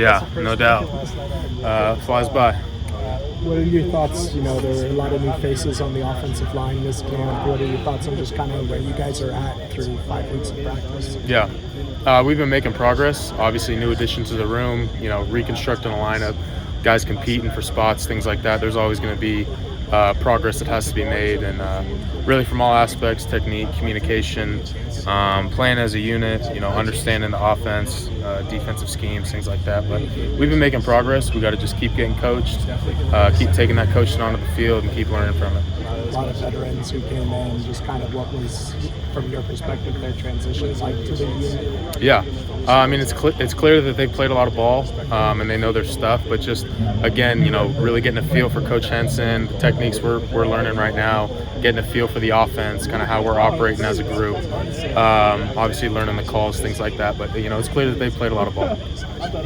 Yeah, no doubt. Flies by. What are your thoughts? There were a lot of new faces on the offensive line this camp. What are your thoughts on just kind of where you guys are at through 5 weeks of practice? Yeah, we've been making progress. Obviously, new addition to the room, reconstructing a lineup, guys competing for spots, things like that. There's always going to be progress that has to be made, and really from all aspects, technique, communication, playing as a unit, understanding the offense, defensive schemes, things like that. But we've been making progress. We got to just keep getting coached, keep taking that coaching onto the field, and keep learning from it. A lot of veterans who came in, just kind of what was, from your perspective, their transition like to the unit? Yeah, it's clear that they've played a lot of ball and they know their stuff, but just, again, really getting a feel for Coach Henson, the techniques we're learning right now, getting a feel for the offense, kind of how we're operating as a group, obviously learning the calls, things like that, but, it's clear that they've played a lot of ball.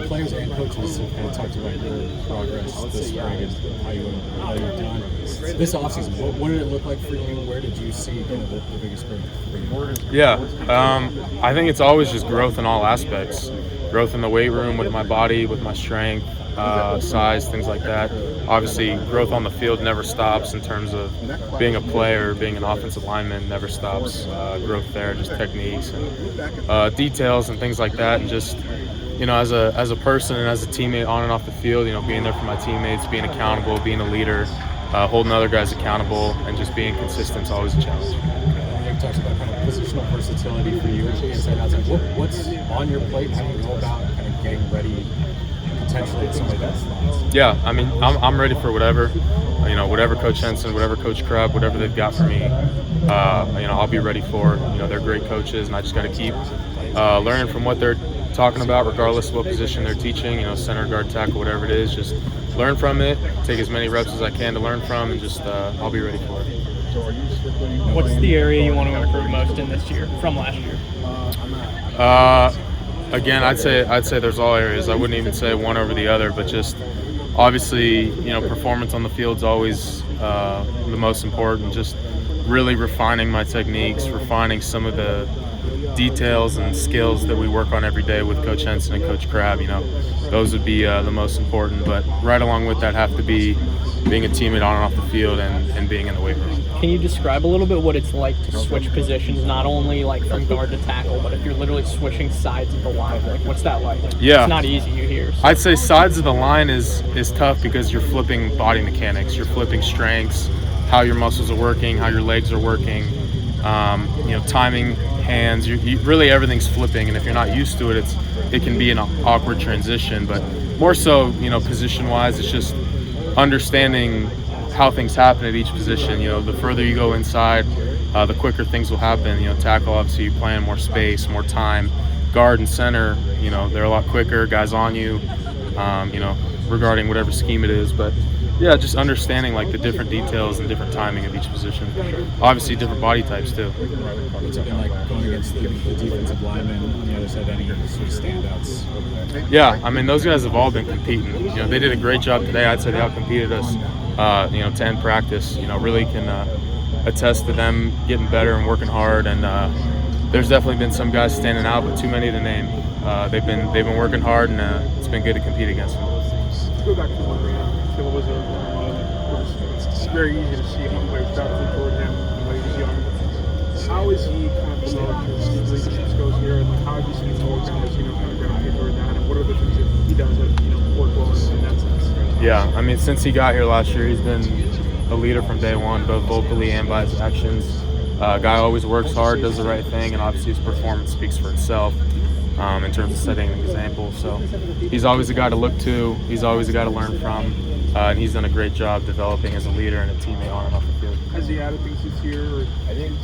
Players and coaches have kind of talked about your progress this spring and how you've done. This offseason, what did it look like for you? Where did you see kind of the biggest growth for you? Yeah, I think it's always just growth in all aspects. Growth in the weight room with my body, with my strength, size, things like that. Obviously, growth on the field never stops in terms of being a player, being an offensive lineman never stops. Growth there, just techniques and details and things like that, and just as a person and as a teammate on and off the field, being there for my teammates, being accountable, being a leader, holding other guys accountable, and just being consistent is always a challenge. You talked about kind of positional versatility for you inside outside. What's on your plate? How do you go about kind of getting ready potentially at some of those spots? Yeah, I'm ready for whatever. Whatever Coach Henson, whatever Coach Krupp, whatever they've got for me, I'll be ready for. They're great coaches, and I just got to keep learning from what they're talking about, regardless of what position they're teaching. Center, guard, tackle, whatever it is. Just learn from it. Take as many reps as I can to learn from, and just I'll be ready for it. What's the area you want to improve most in this year from last year? Again, I'd say there's all areas. I wouldn't even say one over the other, but just obviously, performance on the field is always the most important. Just really refining my techniques, refining some of the details and skills that we work on every day with Coach Henson and Coach Crabb. Those would be the most important. But right along with that have to be being a teammate on and off the field and being in the weight room. Can you describe a little bit what it's like to switch positions, not only like from guard to tackle, but if you're literally switching sides of the line, what's that like? Yeah. It's not easy, you hear. So. I'd say sides of the line is tough because you're flipping body mechanics, you're flipping strengths, how your muscles are working, how your legs are working, timing, hands, you really everything's flipping, and if you're not used to it, it can be an awkward transition. But more so, position-wise, it's just understanding how things happen at each position. The further you go inside, the quicker things will happen. Tackle, obviously, you're playing more space, more time. Guard and center, they're a lot quicker, guys on you, regarding whatever scheme it is. But yeah, just understanding like the different details and different timing of each position. Obviously, different body types too. And like going against the defensive linemen on the other side, any sort of standouts over there? Yeah, those guys have all been competing. They did a great job today. I'd say they outcompeted us. To end practice. Really can attest to them getting better and working hard. And there's definitely been some guys standing out, but too many to name. They've been working hard, and it's been good to compete against them. Let's go back to it was very easy to see him play gravity toward him when he was young. How is he kind of developed his leadership skills here, and how have you seen him always kind of gravitate toward that, and what are the things that he does that work well in that sense? Yeah, since he got here last year, he's been a leader from day one, both vocally and by his actions. Guy always works hard, does the right thing, and obviously his performance speaks for itself in terms of setting an example. So he's always a guy to look to. He's always a guy to learn from. And he's done a great job developing as a leader and a teammate on and off the field. Has he added things this year, or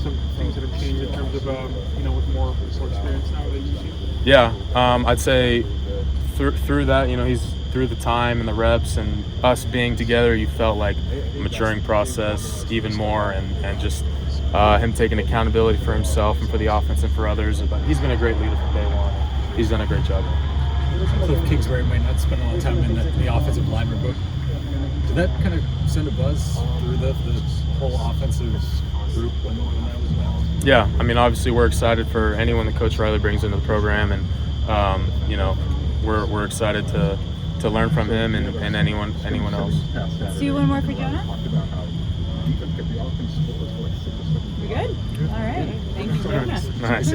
some things that have changed in terms of, with more experience now that you see? Yeah, I'd say through that, he's through the time and the reps and us being together, you felt like a maturing process even more, and just him taking accountability for himself and for the offense and for others. But he's been a great leader from day one. He's done a great job. Kliff Kingsbury might not spend a lot of time in the offensive lineman, but did that kind of send a buzz through the whole offensive group when that was announced? Yeah, obviously we're excited for anyone that Coach Riley brings into the program, and we're excited to learn from him and anyone else. Let's do one more for Jonah. We good? All right. Thank you, Jonah. Nice.